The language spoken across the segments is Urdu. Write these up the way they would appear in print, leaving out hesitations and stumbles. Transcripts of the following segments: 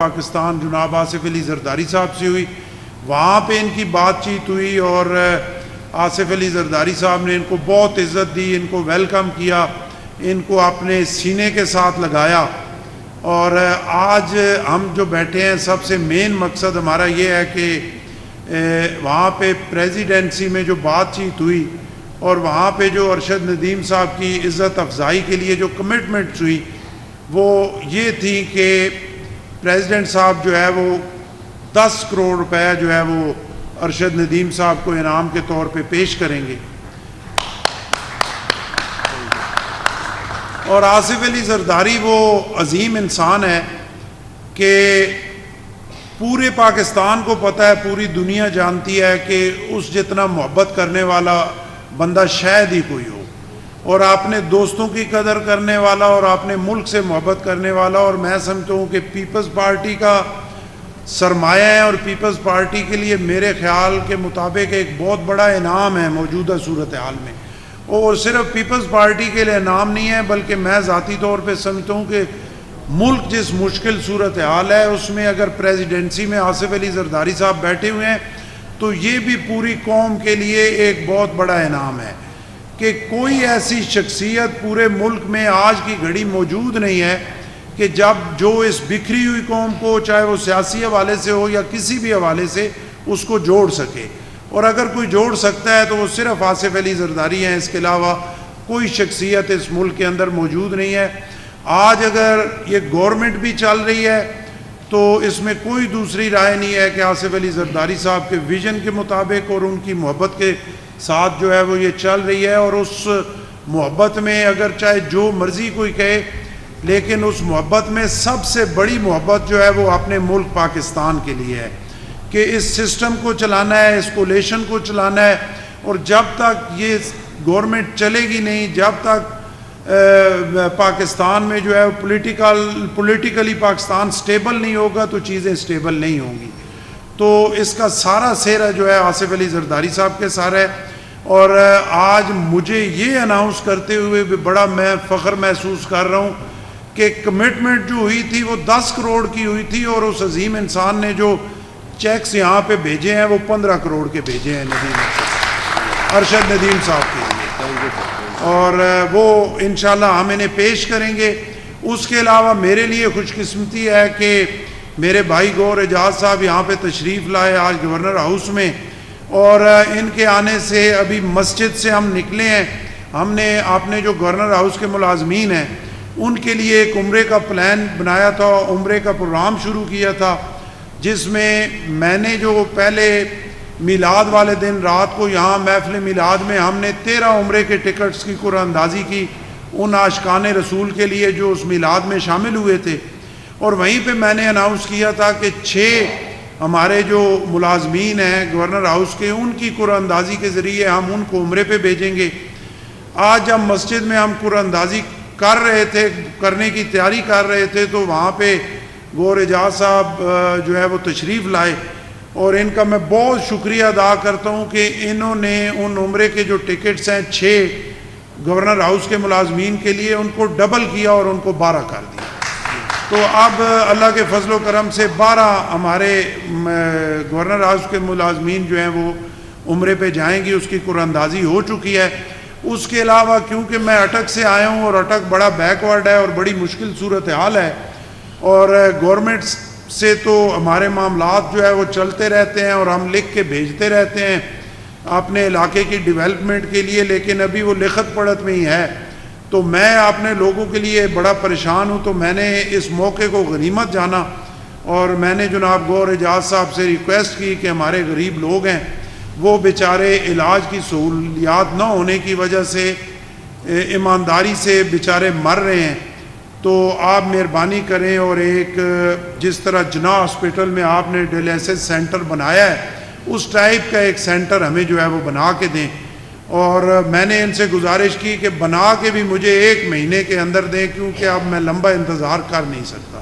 پاکستان جناب آصف علی زرداری صاحب سے ہوئی، وہاں پہ ان کی بات چیت ہوئی اور آصف علی زرداری صاحب نے ان کو بہت عزت دی، ان کو ویلکم کیا، ان کو اپنے سینے کے ساتھ لگایا۔ اور آج ہم جو بیٹھے ہیں سب سے مین مقصد ہمارا یہ ہے کہ وہاں پہ پریزیڈنسی میں جو بات چیت ہوئی اور وہاں پہ جو ارشد ندیم صاحب کی عزت افزائی کے لیے جو کمٹمنٹس ہوئی وہ یہ تھی کہ پریزیڈنٹ صاحب جو ہے وہ 10 کروڑ روپے جو ہے وہ ارشد ندیم صاحب کو انعام کے طور پہ پیش کریں گے۔ اور آصف علی زرداری وہ عظیم انسان ہے کہ پورے پاکستان کو پتہ ہے، پوری دنیا جانتی ہے کہ اس جتنا محبت کرنے والا بندہ شاید ہی کوئی ہو، اور آپ نے دوستوں کی قدر کرنے والا اور آپ نے ملک سے محبت کرنے والا، اور میں سمجھتا ہوں کہ پیپلز پارٹی کا سرمایہ ہے اور پیپلز پارٹی کے لیے میرے خیال کے مطابق ایک بہت بڑا انعام ہے موجودہ صورتحال میں۔ اور صرف پیپلز پارٹی کے لیے انعام نہیں ہے بلکہ میں ذاتی طور پہ سمجھتا ہوں کہ ملک جس مشکل صورتحال ہے اس میں اگر پریزیڈنسی میں آصف علی زرداری صاحب بیٹھے ہوئے ہیں تو یہ بھی پوری قوم کے لیے ایک بہت بڑا انعام ہے کہ کوئی ایسی شخصیت پورے ملک میں آج کی گھڑی موجود نہیں ہے کہ جب جو اس بکھری ہوئی قوم کو چاہے وہ سیاسی حوالے سے ہو یا کسی بھی حوالے سے اس کو جوڑ سکے، اور اگر کوئی جوڑ سکتا ہے تو وہ صرف آصف علی زرداری ہیں، اس کے علاوہ کوئی شخصیت اس ملک کے اندر موجود نہیں ہے۔ آج اگر یہ گورنمنٹ بھی چل رہی ہے تو اس میں کوئی دوسری رائے نہیں ہے کہ آصف علی زرداری صاحب کے ویژن کے مطابق اور ان کی محبت کے ساتھ جو ہے وہ یہ چل رہی ہے، اور اس محبت میں اگر چاہے جو مرضی کوئی کہے لیکن اس محبت میں سب سے بڑی محبت جو ہے وہ اپنے ملک پاکستان کے لیے ہے کہ اس سسٹم کو چلانا ہے، اس کولیشن کو چلانا ہے، اور جب تک یہ گورنمنٹ چلے گی نہیں، جب تک پاکستان میں جو ہے پولیٹیکلی پاکستان سٹیبل نہیں ہوگا تو چیزیں سٹیبل نہیں ہوں گی۔ تو اس کا سارا سہرا جو ہے آصف علی زرداری صاحب کے سارا ہے، اور آج مجھے یہ اناؤنس کرتے ہوئے بھی بڑا میں فخر محسوس کر رہا ہوں کہ کمٹمنٹ جو ہوئی تھی وہ 10 کروڑ کی ہوئی تھی، اور اس عظیم انسان نے جو چیکس یہاں پہ بھیجے ہیں وہ 15 کروڑ کے بھیجے ہیں ارشد ندیم صاحب کے لیے، اور وہ انشاءاللہ ہم انہیں پیش کریں گے۔ اس کے علاوہ میرے لیے خوش قسمتی ہے کہ میرے بھائی گور اعجاز صاحب یہاں پہ تشریف لائے آج گورنر ہاؤس میں، اور ان کے آنے سے ابھی مسجد سے ہم نکلے ہیں۔ ہم نے آپ نے جو گورنر ہاؤس کے ملازمین ہیں ان کے لیے ایک عمرے کا پلان بنایا تھا، عمرے کا پروگرام شروع کیا تھا، جس میں نے جو پہلے میلاد والے دن رات کو یہاں محفل میلاد میں ہم نے 13 عمرے کے ٹکٹس کی قرعہ اندازی کی ان عاشقان رسول کے لیے جو اس میلاد میں شامل ہوئے تھے، اور وہیں پہ میں نے اناؤنس کیا تھا کہ 6 ہمارے جو ملازمین ہیں گورنر ہاؤس کے ان کی قرعہ اندازی کے ذریعے ہم ان کو عمرے پہ بھیجیں گے۔ آج جب مسجد میں ہم قرعہ اندازی کر رہے تھے، کرنے کی تیاری کر رہے تھے، تو وہاں پہ گور اعجاز صاحب جو ہے وہ تشریف لائے، اور ان کا میں بہت شکریہ ادا کرتا ہوں کہ انہوں نے ان عمرے کے جو ٹکٹس ہیں 6 گورنر ہاؤس کے ملازمین کے لیے ان کو ڈبل کیا اور ان کو 12 کر دیا۔ تو اب اللہ کے فضل و کرم سے 12 ہمارے گورنر ہاؤس کے ملازمین جو ہیں وہ عمرے پہ جائیں گی، اس کی قرعہ اندازی ہو چکی ہے۔ اس کے علاوہ کیونکہ میں اٹک سے آیا ہوں اور اٹک بڑا بیکورڈ ہے اور بڑی مشکل صورتحال ہے، اور گورنمنٹ سے تو ہمارے معاملات جو ہے وہ چلتے رہتے ہیں اور ہم لکھ کے بھیجتے رہتے ہیں اپنے علاقے کی ڈیولپمنٹ کے لیے، لیکن ابھی وہ لکھت پڑھت میں ہی ہے۔ تو میں اپنے لوگوں کے لیے بڑا پریشان ہوں، تو میں نے اس موقع کو غنیمت جانا اور میں نے جناب گور اعجاز صاحب سے ریکویسٹ کی کہ ہمارے غریب لوگ ہیں وہ بیچارے علاج کی سہولیات نہ ہونے کی وجہ سے ایمانداری سے بیچارے مر رہے ہیں، تو آپ مہربانی کریں اور ایک جس طرح جناح ہاسپٹل میں آپ نے ڈائلیسس سینٹر بنایا ہے اس ٹائپ کا ایک سینٹر ہمیں جو ہے وہ بنا کے دیں، اور میں نے ان سے گزارش کی کہ بنا کے بھی مجھے 1 مہینے کے اندر دیں کیونکہ اب میں لمبا انتظار کر نہیں سکتا۔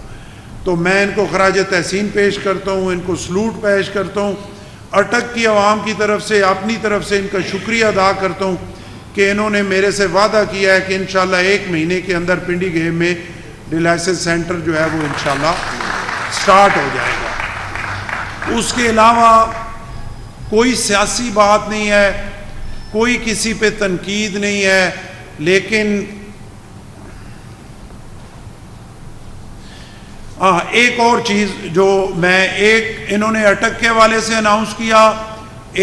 تو میں ان کو خراج تحسین پیش کرتا ہوں، ان کو سلوٹ پیش کرتا ہوں، اٹک کی عوام کی طرف سے اپنی طرف سے ان کا شکریہ ادا کرتا ہوں کہ انہوں نے میرے سے وعدہ کیا ہے کہ انشاءاللہ 1 مہینے کے اندر پنڈی گیم میں ڈائلیسس سینٹر جو ہے وہ انشاءاللہ سٹارٹ ہو جائے گا۔ اس کے علاوہ کوئی سیاسی بات نہیں ہے، کوئی کسی پہ تنقید نہیں ہے، لیکن ایک اور چیز جو میں انہوں نے اٹک کے حوالے سے اناؤنس کیا،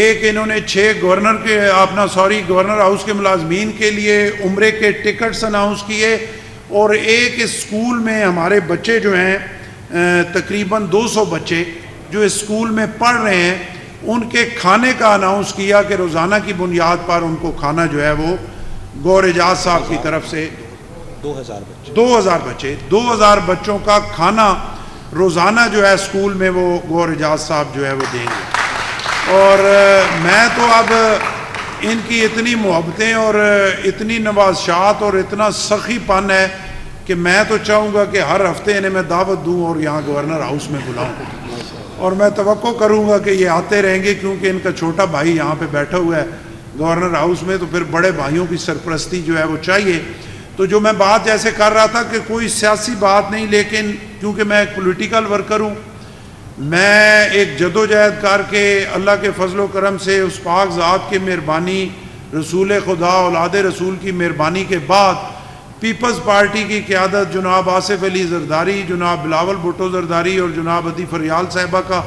ایک انہوں نے 6 گورنر ہاؤس کے ملازمین کے لیے عمرے کے ٹکٹس اناؤنس کیے، اور ایک اسکول میں ہمارے بچے جو ہیں تقریباً 200 بچے جو اسکول میں پڑھ رہے ہیں، ان کے کھانے کا اناؤنس کیا کہ روزانہ کی بنیاد پر ان کو کھانا جو ہے وہ گور اعجاز صاحب کی طرف سے 2000 بچوں کا کھانا روزانہ جو ہے اسکول میں وہ گور اعجاز صاحب جو ہے وہ دیں گے۔ اور میں تو اب ان کی اتنی محبتیں اور اتنی نوازشات اور اتنا سخی پن ہے کہ میں تو چاہوں گا کہ ہر ہفتے انہیں میں دعوت دوں اور یہاں گورنر ہاؤس میں بلاؤں، اور میں توقع کروں گا کہ یہ آتے رہیں گے، کیونکہ ان کا چھوٹا بھائی یہاں پہ بیٹھا ہوا ہے گورنر ہاؤس میں، تو پھر بڑے بھائیوں کی سرپرستی جو ہے وہ چاہیے۔ تو جو میں بات جیسے کر رہا تھا کہ کوئی سیاسی بات نہیں، لیکن کیونکہ میں ایک پولیٹیکل ورکر ہوں، میں ایک جدوجہد کر کے اللہ کے فضل و کرم سے اس پاک ذات کی مہربانی، رسول خدا اولاد رسول کی مہربانی کے بعد پیپلز پارٹی کی قیادت جناب آصف علی زرداری، جناب بلاول بھٹو زرداری اور جناب عدی فریال صاحبہ کا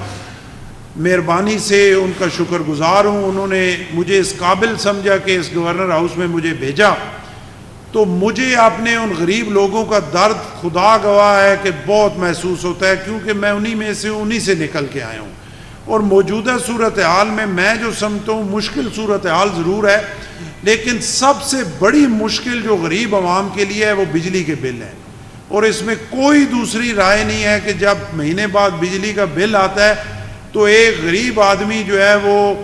مہربانی سے ان کا شکر گزار ہوں۔ انہوں نے مجھے اس قابل سمجھا کہ اس گورنر ہاؤس میں مجھے بھیجا، تو مجھے اپنے ان غریب لوگوں کا درد خدا گواہ ہے کہ بہت محسوس ہوتا ہے، کیونکہ میں انہی سے نکل کے آیا ہوں، اور موجودہ صورتحال میں جو سمجھتا ہوں مشکل صورتحال ضرور ہے، لیکن سب سے بڑی مشکل جو غریب عوام کے لیے ہے وہ بجلی کے بل ہیں، اور اس میں کوئی دوسری رائے نہیں ہے کہ جب مہینے بعد بجلی کا بل آتا ہے تو ایک غریب آدمی جو ہے وہ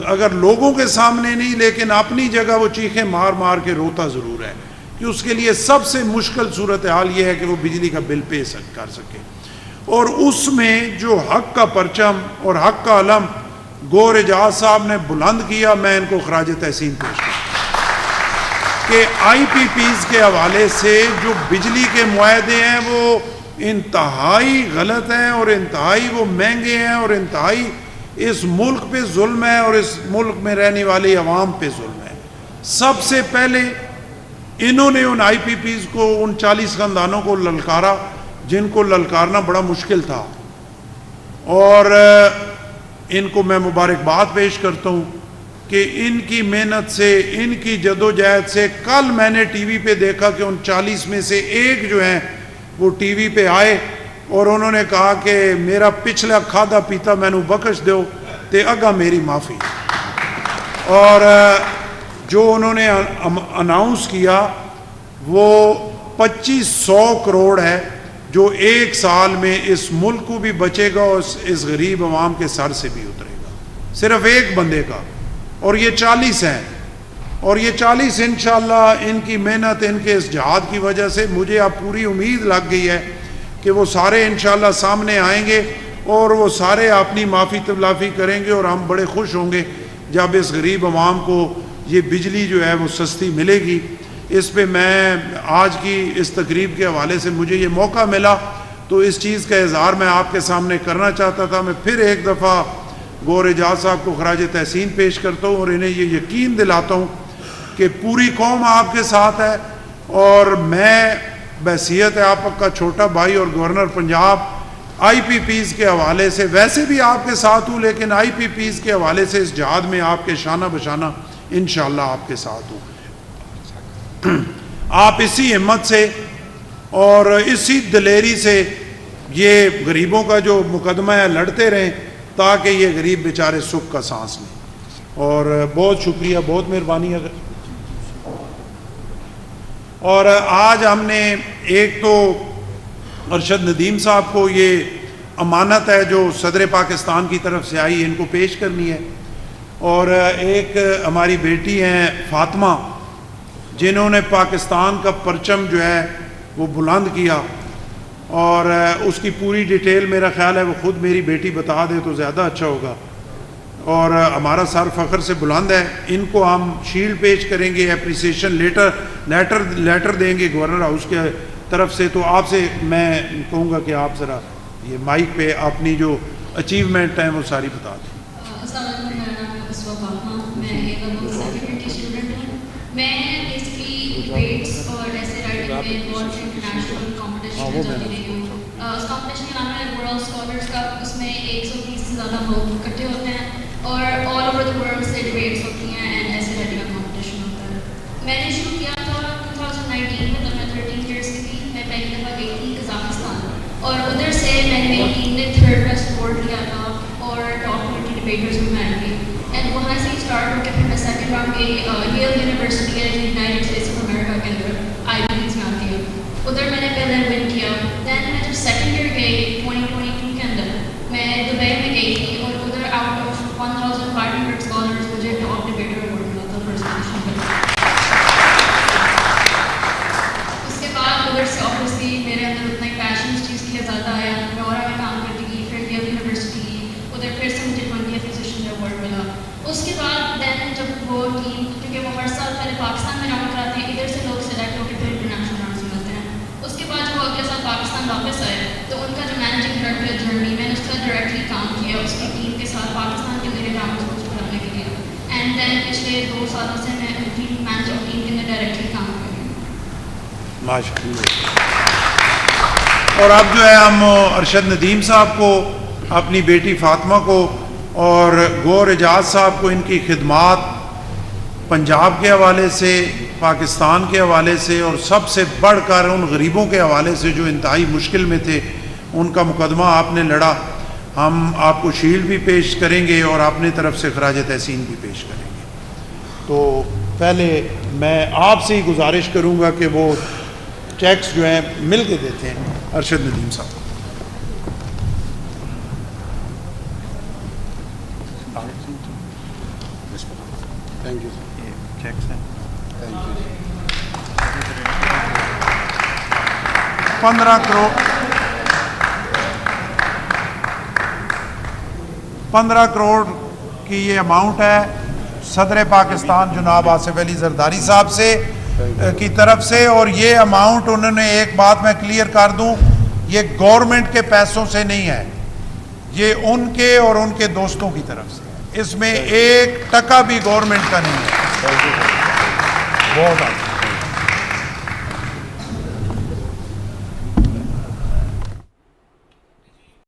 اگر لوگوں کے سامنے نہیں لیکن اپنی جگہ وہ چیخیں مار مار کے روتا ضرور ہے، کہ اس کے لیے سب سے مشکل صورتحال یہ ہے کہ وہ بجلی کا بل پے کر سکے۔ اور اس میں جو حق کا پرچم اور حق کا علم گور اعجاز صاحب نے بلند کیا، میں ان کو خراج تحسین پیش کرتا کہ آئی پی پیز کے حوالے سے جو بجلی کے معاہدے ہیں وہ انتہائی غلط ہیں، اور انتہائی وہ مہنگے ہیں، اور انتہائی اس ملک پہ ظلم ہے، اور اس ملک میں رہنے والی عوام پہ ظلم ہے۔ سب سے پہلے انہوں نے ان آئی پی پیز کو، ان 40 خاندانوں کو للکارا جن کو للکارنا بڑا مشکل تھا، اور ان کو میں مبارکباد پیش کرتا ہوں کہ ان کی محنت سے، ان کی جدوجہد سے، کل میں نے ٹی وی پہ دیکھا کہ ان 40 میں سے ایک جو ہیں وہ ٹی وی پہ آئے اور انہوں نے کہا کہ میرا پچھلا کھادا پیتا مینو بخش دو تے اگا میری معافی۔ اور جو انہوں نے اناؤنس کیا وہ 2500 کروڑ ہے، جو ایک سال میں اس ملک کو بھی بچے گا اور اس غریب عوام کے سر سے بھی اترے گا، صرف ایک بندے کا، اور یہ 40 ہیں، اور یہ 40 انشاءاللہ ان کی محنت، ان کے اس جہاد کی وجہ سے مجھے اب پوری امید لگ گئی ہے کہ وہ سارے انشاءاللہ سامنے آئیں گے اور وہ سارے اپنی معافی تلافی کریں گے، اور ہم بڑے خوش ہوں گے جب اس غریب عوام کو یہ بجلی جو ہے وہ سستی ملے گی۔ اس پہ میں آج کی اس تقریب کے حوالے سے مجھے یہ موقع ملا تو اس چیز کا اظہار میں آپ کے سامنے کرنا چاہتا تھا۔ میں پھر ایک دفعہ گور اعجاز صاحب کو خراج تحسین پیش کرتا ہوں اور انہیں یہ یقین دلاتا ہوں کہ پوری قوم آپ کے ساتھ ہے، اور میں بحیثیت آپ کا چھوٹا بھائی اور گورنر پنجاب آئی پی پیز کے حوالے سے ویسے بھی آپ کے ساتھ ہوں، لیکن آئی پی پیز کے حوالے سے اس جہاد میں آپ کے شانہ بشانہ انشاءاللہ آپ کے ساتھ ہوں۔ آپ اسی ہمت سے اور اسی دلیری سے یہ غریبوں کا جو مقدمہ ہے لڑتے رہیں تاکہ یہ غریب بیچارے سکھ کا سانس لیں۔ اور بہت شکریہ، بہت مہربانی۔ اور آج ہم نے ایک تو ارشد ندیم صاحب کو یہ امانت ہے جو صدر پاکستان کی طرف سے آئی، ان کو پیش کرنی ہے، اور ایک ہماری بیٹی ہیں فاطمہ جنہوں نے پاکستان کا پرچم جو ہے وہ بلند کیا، اور اس کی پوری ڈیٹیل میرا خیال ہے وہ خود میری بیٹی بتا دے تو زیادہ اچھا ہوگا، اور ہمارا سر فخر سے بلند ہے۔ ان کو ہم شیلڈ پیش کریں گے، اپریسیشن لیٹر دیں گے گورنر ہاؤس کے طرف سے، تو آپ سے میں کہوں گا کہ آپ ذرا یہ مائک پہ اپنی جو اچیومنٹ ہیں وہ ساری بتا دیں. السلام علیکم، میرا نام ہے اسوا فاطمہ، میں سیکنڈ ایئر کی اسٹوڈنٹ ہوں. میں بیسکلی ڈبیٹس اور ایسے رائٹنگ میں بہت انٹرنیشنل کمپٹیشن میں جاتی رہی ہوں. اس کمپٹیشن کا نام ہے ورلڈ اسکالرس کا. اس میں 120 سے زیادہ لوگ اکٹھے ہوتے ہیں اور آل اوور دا ورلڈ سے ڈبیٹس ہوتی ہیں اینڈ ایسے رائٹنگ کا کمپٹیشن ہوتا ہے. میں نے شروع کیا تھا 2019 میں، جب میں 13 ایئرس کی تھی. میں پہلی دفعہ گئی تھی قزاقستان اور ادھر سے میں نے میری ٹیم نے 3rd بیسٹ اسکور کیا تھا اور ٹاپ 20 ڈبیٹرز میں آئی تھی. اینڈ وہاں سے ہی اسٹارٹ ہو کے پھر میں سیکنڈ راؤنڈ گئی. ییل یونیورسٹی ہے یونائٹیڈ اسٹیٹس آف امریکہ کے اندر، آئی وی میں آتی ہے. ادھر میں نے پہلے ون کیا. دین میں جب سیکنڈ ایئر گئی 2022 کے اندر، میں دبئی میں گئی تھی اور ادھر آؤٹ آف 1500 اسکالرز مجھے ٹاپ ڈبیٹر اوارڈ ملا تھا فرسٹ پوزیشن پر. اس کے بعد ادھر سے آبویسلی میرے اندر اتنا ہی پیشن اس چیز کے لیے زیادہ آیا. میں اور میں کام کرتی گئی، پھر ییل یونیورسٹی گئی، ادھر پھر سے مجھے 20th پوزیشن کا اوارڈ ملا. اس کے بعد دین جب وہ ٹیم، کیونکہ وہ ہر سال پہلے پاکستان میں راؤنڈ کراتے ہیں، ادھر سے لوگ سلیکٹ ہو کے پھر انٹرنیشنل راؤنڈ میں ملتے ہیں. اس کے بعد جب وہ اگلے سال پاکستان واپس آئے تو ان کا جو مینیجنگ ڈائریکٹر جرنی، میں نے اس کا ڈائریکٹلی کام کیا اس کی ٹیم کے ساتھ پاکستان کے میرے راؤنڈ ہوسٹ کرانے کے لیے. اینڈ دین پچھلے 2 سالوں سے میں ان کی مینیجنگ ٹیم کے اندر ڈائریکٹلی کام کر رہی ہوں. ماشاءاللہ. اور اب جو ہے ہم ارشد ندیم صاحب کو، اپنی بیٹی فاطمہ کو اور گور اعجاز صاحب کو ان کی خدمات پنجاب کے حوالے سے، پاکستان کے حوالے سے اور سب سے بڑھ کر ان غریبوں کے حوالے سے جو انتہائی مشکل میں تھے، ان کا مقدمہ آپ نے لڑا. ہم آپ کو شیلڈ بھی پیش کریں گے اور اپنی طرف سے خراج تحسین بھی پیش کریں گے. تو پہلے میں آپ سے ہی گزارش کروں گا کہ وہ چیکس جو ہیں مل کے دیتے ہیں ارشد ندیم صاحب. Thank you. 15 کروڑ کی یہ اماؤنٹ ہے صدر پاکستان جناب آصف علی زرداری صاحب سے کی طرف سے. اور یہ اماؤنٹ انہوں نے، ایک بات میں کلیئر کر دوں، یہ گورنمنٹ کے پیسوں سے نہیں ہے، یہ ان کے اور ان کے دوستوں کی طرف سے. اس میں 1 ٹکا بھی گورنمنٹ کا نہیں ہے. بہت